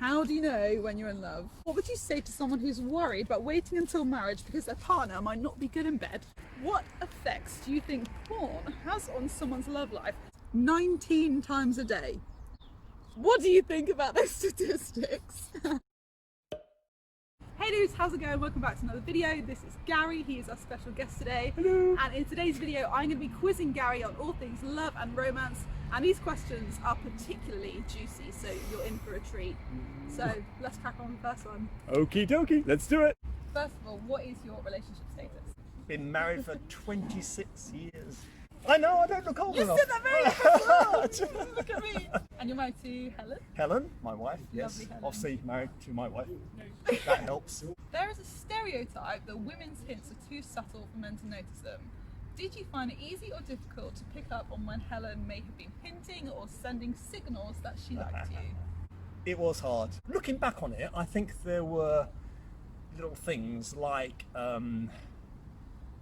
How do you know when you're in love? What would you say to someone who's worried about waiting until marriage because their partner might not be good in bed? What effects do you think porn has on someone's love life 19 times a day? What do you think about those statistics? Hey dudes, how's it going? Welcome back to another video. This is Gary, he is our special guest today. Hello. And in today's video, I'm going to be quizzing Gary on all things love and romance. And these questions are particularly juicy, so you're in for a treat. So let's crack on with the first one. Okie dokie, let's do it. First of all, what is your relationship status? Been married for 26 years. I know, I don't look old enough. You said that very well. Look at me. And you're married to Helen? Helen, my wife, yes. Lovely Helen. Obviously married to my wife. That helps. There is a stereotype that women's hints are too subtle for men to notice them. Did you find it easy or difficult to pick up on when Helen may have been hinting or sending signals that she liked you? It was hard. Looking back on it, I think there were little things like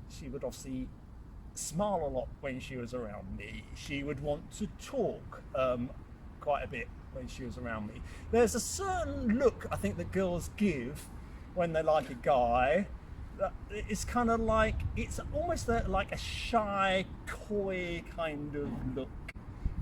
she would obviously smile a lot when she was around me. She would want to talk quite a bit when she was around me. There's a certain look I think that girls give when they like a guy. It's kind of like, it's almost like a shy, coy kind of look,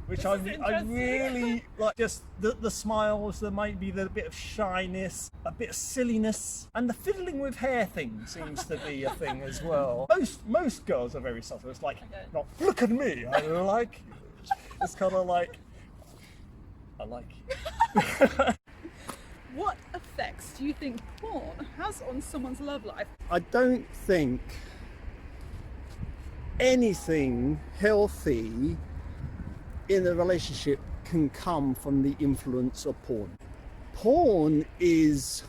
which I really like. Just the smiles, there might be the bit of shyness, a bit of silliness, and the fiddling with hair thing seems to be a thing as well. Most girls are very subtle. It's like, not look at me, I like you. It's kind of like, I like you. What effects do you think porn has on someone's love life? I don't think anything healthy in a relationship can come from the influence of porn. Porn is,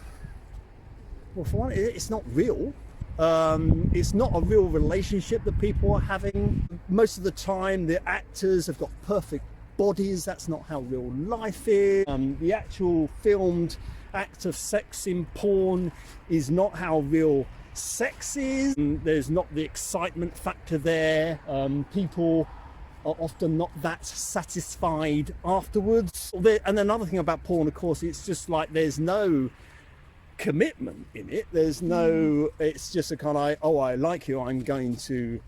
well, for one, it's not real. It's not a real relationship that people are having. Most of the time, the actors have got perfect bodies. That's not how real life is. The actual filmed act of sex in porn is not how real sex is. There's not the excitement factor there. People are often not that satisfied afterwards. And another thing about porn, of course, it's just like there's no commitment in it. There's no, it's just a kind of, oh, I like you, I'm going to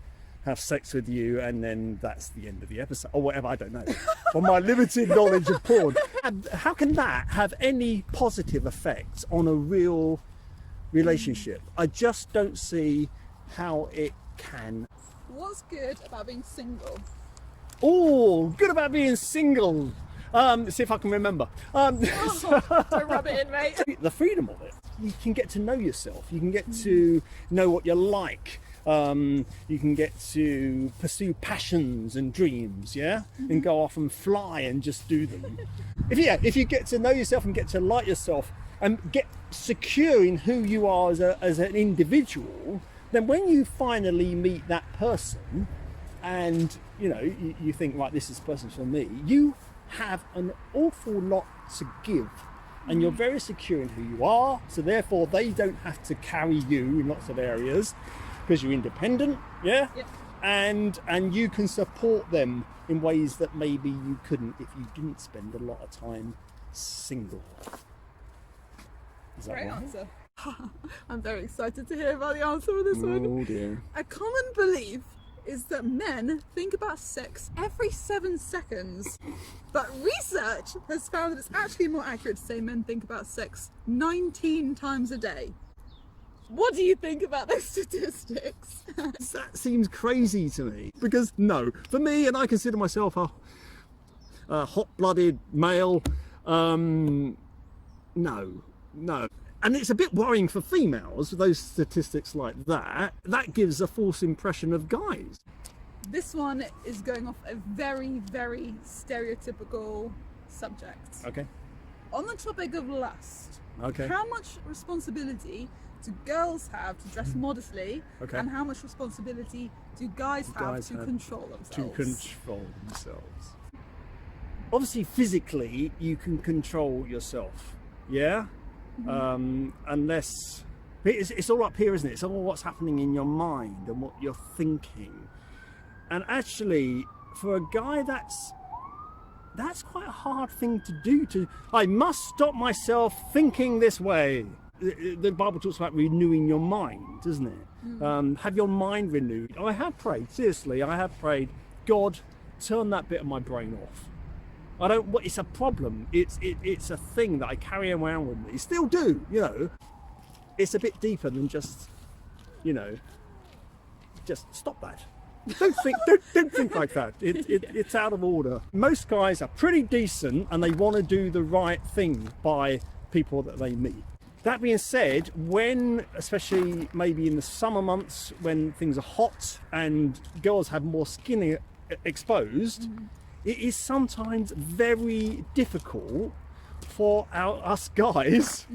have sex with you, and then that's the end of the episode or whatever. I don't know. From my limited knowledge of porn, how can that have any positive effect on a real relationship? I just don't see how it can. What's good about being single? Oh, good about being single. See if I can remember. Don't rub it in, mate. The freedom of it. You can get to know yourself. You can get to know what you like. You can get to pursue passions and dreams, yeah, and go off and fly and just do them. If you get to know yourself and get to like yourself and get secure in who you are as an individual, then when you finally meet that person, and you think, right, this is the person for me, you have an awful lot to give. And you're very secure in who you are, so therefore they don't have to carry you in lots of areas because you're independent, yeah? Yep. And you can support them in ways that maybe you couldn't if you didn't spend a lot of time single. Is that Great right? answer. I'm very excited to hear about the answer for this one. Oh dear. A common belief is that men think about sex every 7 seconds, but research has found that it's actually more accurate to say men think about sex 19 times a day. What do you think about those statistics? That seems crazy to me, because no, for me, and I consider myself a hot-blooded male, no. And it's a bit worrying for females, those statistics like that. That gives a false impression of guys. This one is going off a very, very stereotypical subject. Okay. On the topic of lust, Okay. how much responsibility do girls have to dress modestly, Okay. and how much responsibility do guys have to control themselves? To control themselves. Obviously, physically, you can control yourself, yeah? Unless it's all up here, isn't it? It's all what's happening in your mind and what you're thinking. And actually, for a guy that's that's quite a hard thing to do. I must stop myself thinking this way. The Bible talks about renewing your mind, doesn't it? Have your mind renewed. I have prayed, seriously, I have prayed, God, turn that bit of my brain off. I don't. It's a problem. It's a thing that I carry around with me. Still do, you know. It's a bit deeper than just, you know, just stop that. Don't think like that. It's out of order. Most guys are pretty decent and they want to do the right thing by people that they meet. That being said, when, especially maybe in the summer months when things are hot and girls have more skin exposed, it is sometimes very difficult for us guys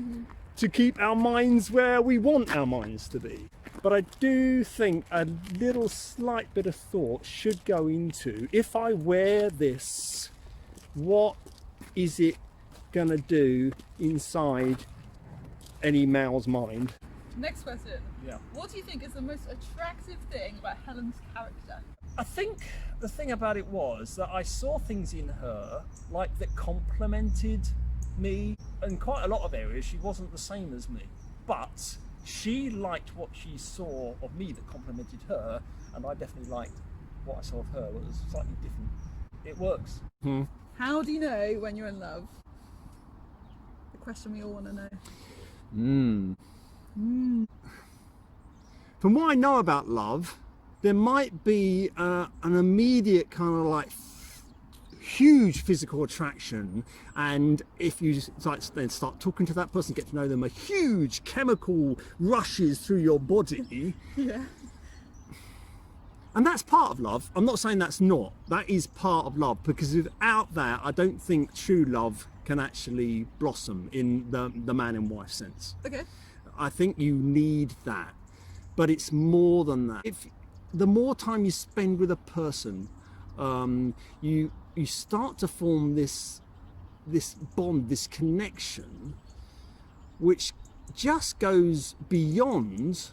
to keep our minds where we want our minds to be. But I do think a little slight bit of thought should go into, if I wear this, what is it gonna do inside any male's mind? Next question. Yeah. What do you think is the most attractive thing about Helen's character? I think the thing about it was that I saw things in her like that complemented me. In quite a lot of areas she wasn't the same as me, but she liked what she saw of me that complemented her, and I definitely liked what I saw of her that was slightly different. It works. How do you know when you're in love? The question we all want to know. From what I know about love, there might be an immediate kind of like huge physical attraction, and if you then start talking to that person, get to know them, a huge chemical rushes through your body. Yeah. And that's part of love. I'm not saying that's not. That is part of love, because without that, I don't think true love can actually blossom in the man and wife sense. Okay. I think you need that, but it's more than that. If the more time you spend with a person, you start to form this bond, this connection, which just goes beyond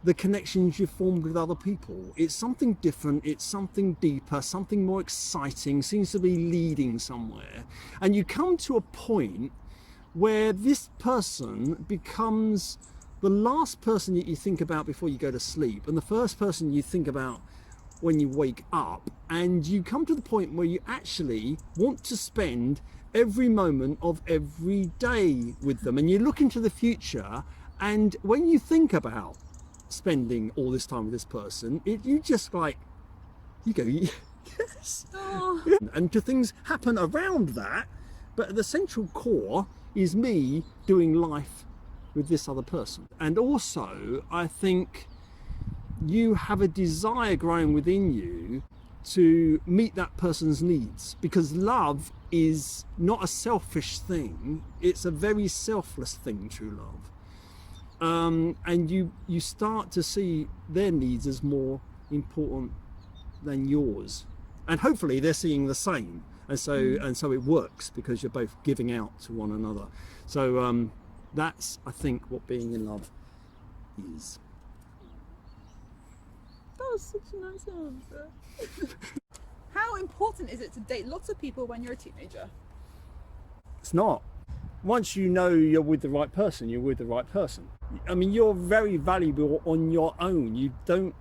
the connections you've formed with other people. It's something different, it's something deeper, something more exciting, seems to be leading somewhere. And you come to a point where this person becomes the last person that you think about before you go to sleep, and the first person you think about when you wake up, and you come to the point where you actually want to spend every moment of every day with them, and you look into the future, and when you think about spending all this time with this person, you just like, you go, yes. Oh. And things happen around that, but the central core is me doing life with this other person. And also, I think you have a desire growing within you to meet that person's needs, because love is not a selfish thing, it's a very selfless thing, true love. And you start to see their needs as more important than yours, and hopefully they're seeing the same, and so it works because you're both giving out to one another. So that's, I think, what being in love is. That was such a nice answer. How important is it to date lots of people when you're a teenager? It's not. Once you know you're with the right person, you're with the right person. I mean, you're very valuable on your own. You don't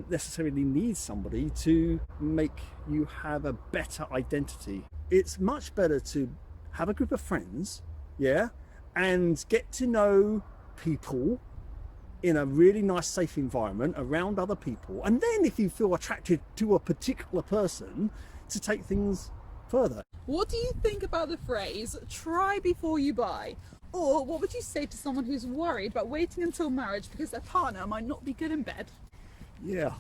necessarily need somebody to make you have a better identity. It's much better to have a group of friends, yeah, and get to know people in a really nice, safe environment around other people. And then if you feel attracted to a particular person, to take things further. What do you think about the phrase, try before you buy? Or what would you say to someone who's worried about waiting until marriage because their partner might not be good in bed? Yeah.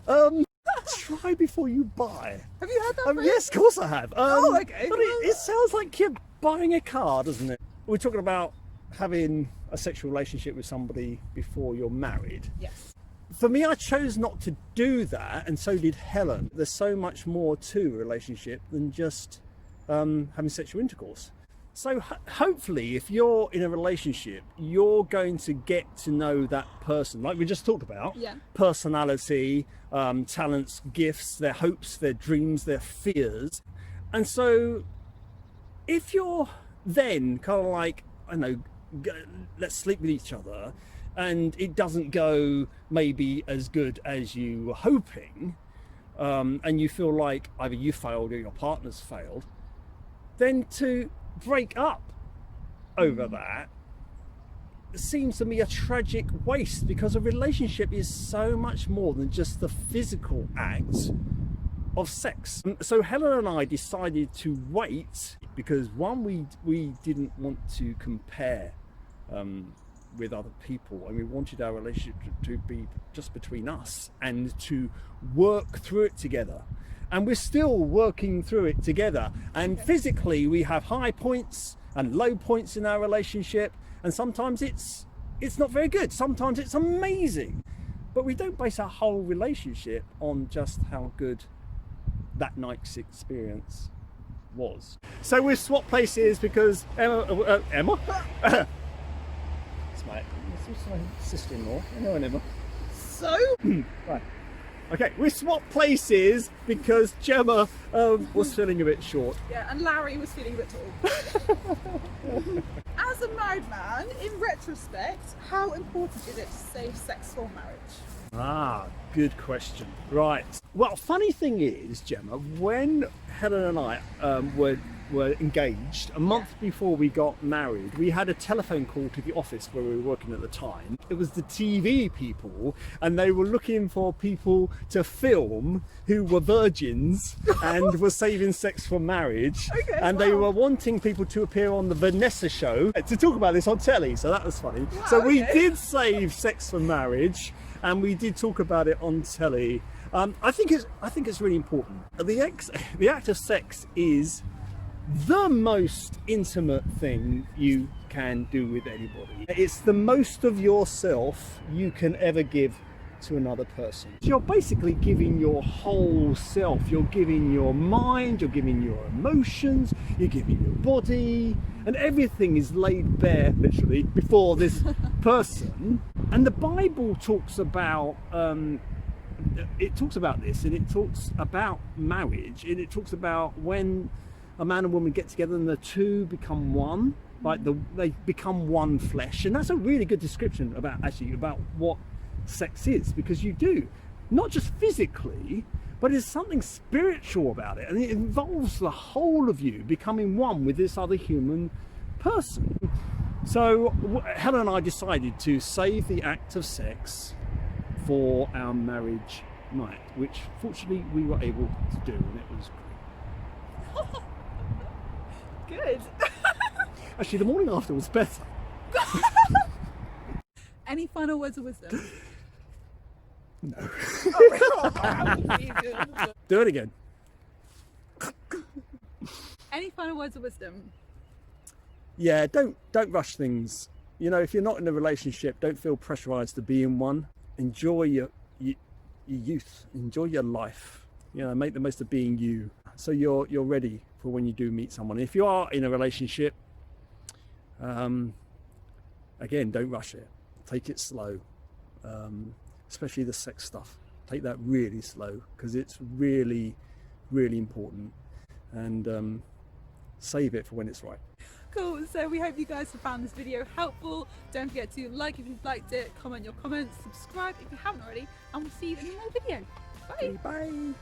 Try before you buy. Have you heard that phrase? Yes, of course I have. Oh, okay. But it sounds like you're buying a car, doesn't it? We're talking about having a sexual relationship with somebody before you're married. Yes. For me, I chose not to do that, and so did Helen. There's so much more to a relationship than just having sexual intercourse. So hopefully, if you're in a relationship, you're going to get to know that person, like we just talked about. Yeah. Personality, talents, gifts, their hopes, their dreams, their fears. And so if you're then kind of like, I don't know, let's sleep with each other, and it doesn't go maybe as good as you were hoping, and you feel like either you failed or your partner's failed, then to break up over that seems to me a tragic waste, because a relationship is so much more than just the physical act of sex. So Helen and I decided to wait because, one, we didn't want to compare with other people, and we wanted our relationship to be just between us and to work through it together. And we're still working through it together, and physically we have high points and low points in our relationship, and sometimes it's not very good, sometimes it's amazing, but we don't base our whole relationship on just how good that night's experience was. So we've swapped places because Emma? It's my sister-in-law. I know Emma. So? Right. Okay, we swapped places because Gemma was feeling a bit short. Yeah, and Larry was feeling a bit tall. As a married man, in retrospect, how important is it to save sex for marriage? Ah, good question. Right. Well, funny thing is, Gemma, when Helen and I were engaged, a month before we got married, we had a telephone call to the office where we were working at the time. It was the TV people, and they were looking for people to film who were virgins and were saving sex for marriage. Okay, and they were wanting people to appear on the Vanessa show to talk about this on telly, so that was funny. Wow, so we okay. did save sex for marriage, and we did talk about it on telly. I think it's really important. The act of sex is the most intimate thing you can do with anybody. It's the most of yourself you can ever give to another person. You're basically giving your whole self. You're giving your mind, you're giving your emotions, you're giving your body, and everything is laid bare, literally, before this person. And the Bible talks about this, and it talks about marriage, and it talks about when a man and woman get together and the two become one, like they become one flesh. And that's a really good description about what sex is, because you do, not just physically, but there's something spiritual about it, and it involves the whole of you becoming one with this other human person. So Helen and I decided to save the act of sex for our marriage night, which fortunately we were able to do, and it was great. Good. Actually, the morning after was better. Any final words of wisdom? No. Oh, Do it again. any final words of wisdom? Yeah, don't rush things. You know, if you're not in a relationship, don't feel pressurized to be in one. Enjoy your youth. Enjoy your life. You know, make the most of being you, so you're ready for when you do meet someone. If you are in a relationship, again, don't rush it. Take it slow, especially the sex stuff. Take that really slow, because it's really, really important, and save it for when it's right. Cool, so we hope you guys have found this video helpful. Don't forget to like if you've liked it, comment your comments, subscribe if you haven't already, and we'll see you in another video. Bye! Bye!